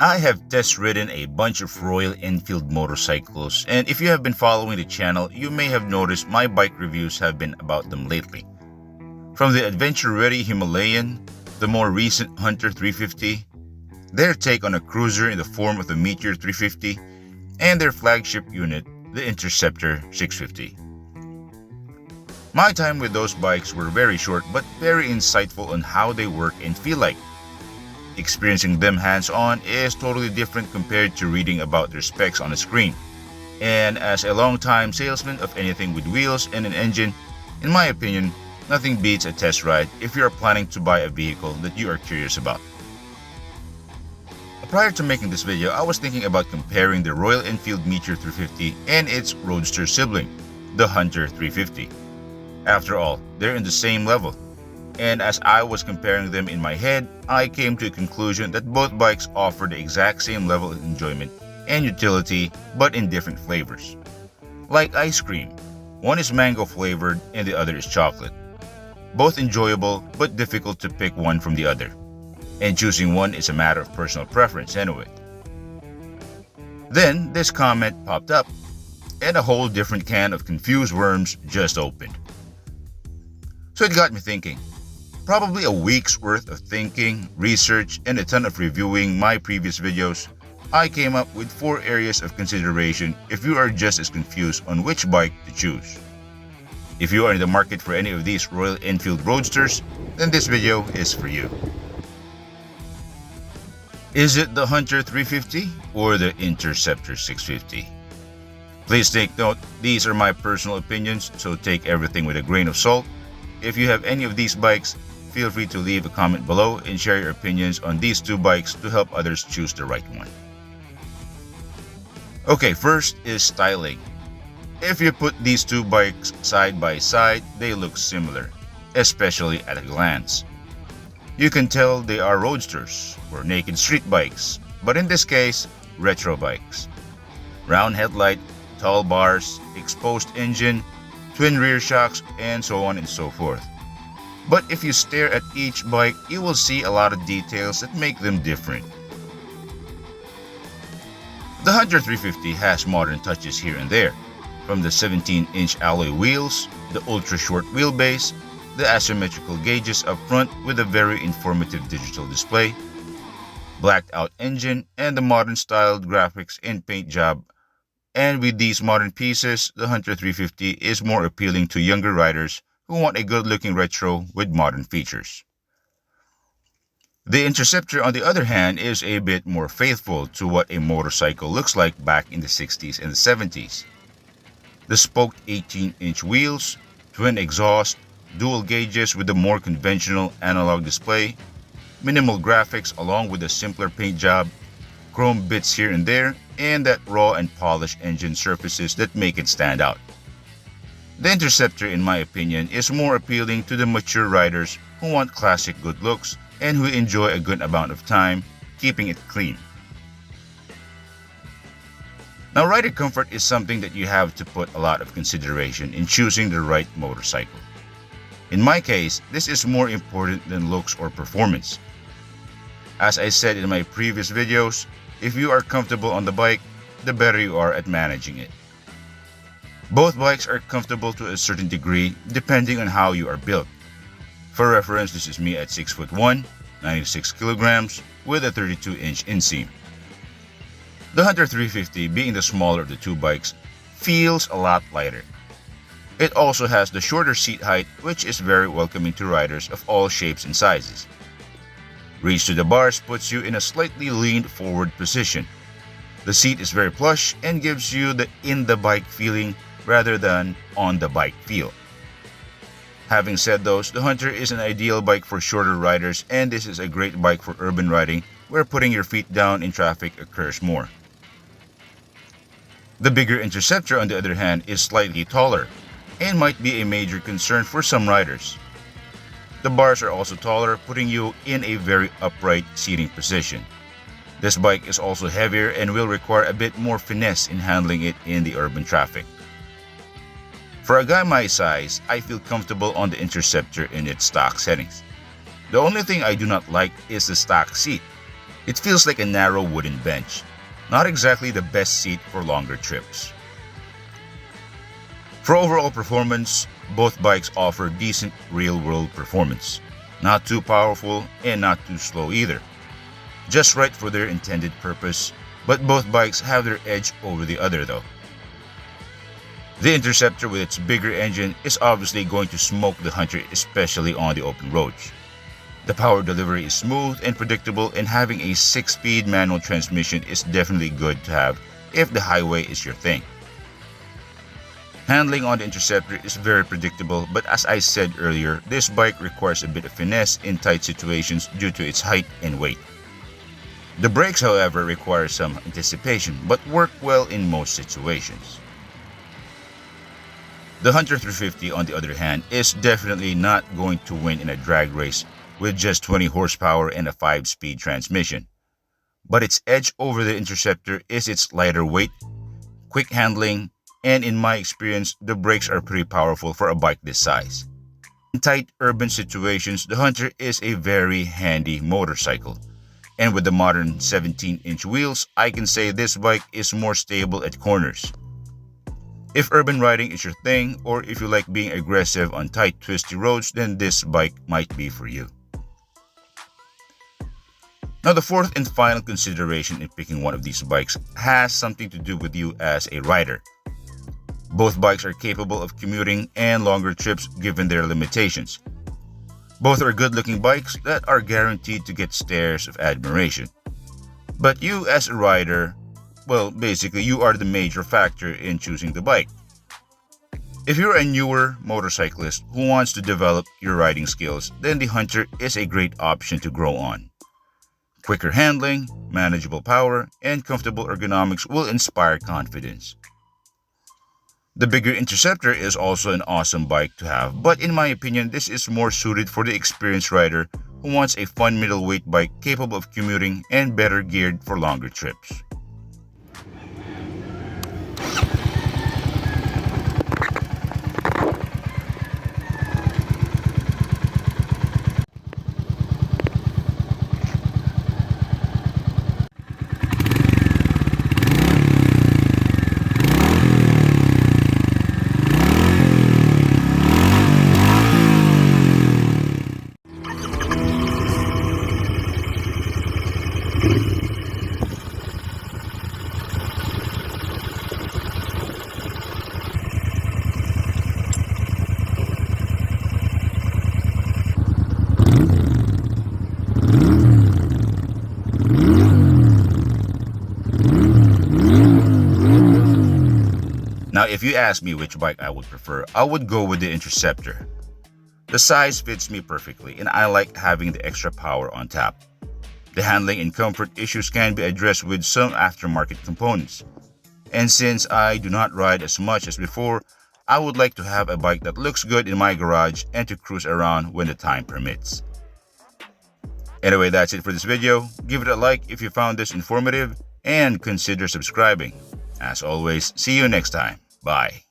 I have test ridden a bunch of Royal Enfield motorcycles, and if you have been following the channel, you may have noticed my bike reviews have been about them lately. From the adventure-ready Himalayan, the more recent Hunter 350, their take on a cruiser in the form of the Meteor 350, and their flagship unit, the Interceptor 650. My time with those bikes were very short but very insightful on how they work and feel like. Experiencing them hands-on is totally different compared to reading about their specs on a screen. And as a long-time salesman of anything with wheels and an engine, in my opinion, nothing beats a test ride if you are planning to buy a vehicle that you are curious about. Prior to making this video, I was thinking about comparing the Royal Enfield Meteor 350 and its Roadster sibling, the Hunter 350. After all, they're in the same level. And as I was comparing them in my head, I came to a conclusion that both bikes offer the exact same level of enjoyment and utility, but in different flavors. Like ice cream, one is mango flavored and the other is chocolate. Both enjoyable, but difficult to pick one from the other. And choosing one is a matter of personal preference anyway. Then this comment popped up, and a whole different can of confused worms just opened. So it got me thinking. Probably a week's worth of thinking, research, and a ton of reviewing my previous videos, I came up with 4 areas of consideration if you are just as confused on which bike to choose. If you are in the market for any of these Royal Enfield Roadsters, then this video is for you. Is it the Hunter 350 or the Interceptor 650? Please take note, these are my personal opinions, so take everything with a grain of salt. If you have any of these bikes, feel free to leave a comment below and share your opinions on these 2 bikes to help others choose the right one. Okay, first is styling. If you put these 2 bikes side by side, they look similar, especially at a glance. You can tell they are roadsters or naked street bikes, but in this case, retro bikes. Round headlight, tall bars, exposed engine, twin rear shocks, and so on and so forth. But if you stare at each bike, you will see a lot of details that make them different. The Hunter 350 has modern touches here and there, from the 17-inch alloy wheels, the ultra-short wheelbase, the asymmetrical gauges up front with a very informative digital display, blacked out engine, and the modern styled graphics and paint job. And with these modern pieces, the Hunter 350 is more appealing to younger riders who want a good-looking retro with modern features. The Interceptor, on the other hand, is a bit more faithful to what a motorcycle looks like back in the 60s and the 70s. The spoked 18-inch wheels, twin exhaust, dual gauges with a more conventional analog display, minimal graphics along with a simpler paint job, chrome bits here and there, and that raw and polished engine surfaces that make it stand out. The Interceptor, in my opinion, is more appealing to the mature riders who want classic good looks and who enjoy a good amount of time keeping it clean. Now, rider comfort is something that you have to put a lot of consideration in choosing the right motorcycle. In my case, this is more important than looks or performance. As I said in my previous videos, if you are comfortable on the bike, the better you are at managing it. Both bikes are comfortable to a certain degree depending on how you are built. For reference, this is me at 6'1", 96 kilograms with a 32-inch inseam. The Hunter 350, being the smaller of the 2 bikes, feels a lot lighter. It also has the shorter seat height, which is very welcoming to riders of all shapes and sizes. Reach to the bars puts you in a slightly leaned forward position. The seat is very plush and gives you the in-the-bike feeling rather than on-the-bike feel. Having said those, the Hunter is an ideal bike for shorter riders, and this is a great bike for urban riding where putting your feet down in traffic occurs more. The bigger Interceptor, on the other hand, is slightly taller and might be a major concern for some riders. The bars are also taller, putting you in a very upright seating position. This bike is also heavier and will require a bit more finesse in handling it in the urban traffic. For a guy my size, I feel comfortable on the Interceptor in its stock settings. The only thing I do not like is the stock seat. It feels like a narrow wooden bench, not exactly the best seat for longer trips. For overall performance, both bikes offer decent real-world performance. Not too powerful and not too slow either. Just right for their intended purpose, but both bikes have their edge over the other though. The Interceptor with its bigger engine is obviously going to smoke the Hunter, especially on the open roads. The power delivery is smooth and predictable, and having a 6-speed manual transmission is definitely good to have if the highway is your thing. Handling on the Interceptor is very predictable, but as I said earlier, this bike requires a bit of finesse in tight situations due to its height and weight. The brakes, however, require some anticipation, but work well in most situations. The Hunter 350, on the other hand, is definitely not going to win in a drag race with just 20 horsepower and a 5-speed transmission. But its edge over the Interceptor is its lighter weight, quick handling, and in my experience, the brakes are pretty powerful for a bike this size. In tight urban situations, the Hunter is a very handy motorcycle. And with the modern 17-inch wheels, I can say this bike is more stable at corners. If urban riding is your thing, or if you like being aggressive on tight, twisty roads, then this bike might be for you. Now, the fourth and final consideration in picking one of these bikes has something to do with you as a rider. Both bikes are capable of commuting and longer trips given their limitations. Both are good-looking bikes that are guaranteed to get stares of admiration. But you as a rider, well, basically you are the major factor in choosing the bike. If you're a newer motorcyclist who wants to develop your riding skills, then the Hunter is a great option to grow on. Quicker handling, manageable power, and comfortable ergonomics will inspire confidence. The bigger Interceptor is also an awesome bike to have, but in my opinion, this is more suited for the experienced rider who wants a fun middleweight bike capable of commuting and better geared for longer trips. Now, if you ask me which bike I would prefer, I would go with the Interceptor. The size fits me perfectly, and I like having the extra power on tap. The handling and comfort issues can be addressed with some aftermarket components. And since I do not ride as much as before, I would like to have a bike that looks good in my garage and to cruise around when the time permits. Anyway, that's it for this video. Give it a like if you found this informative, and consider subscribing. As always, see you next time. Bye.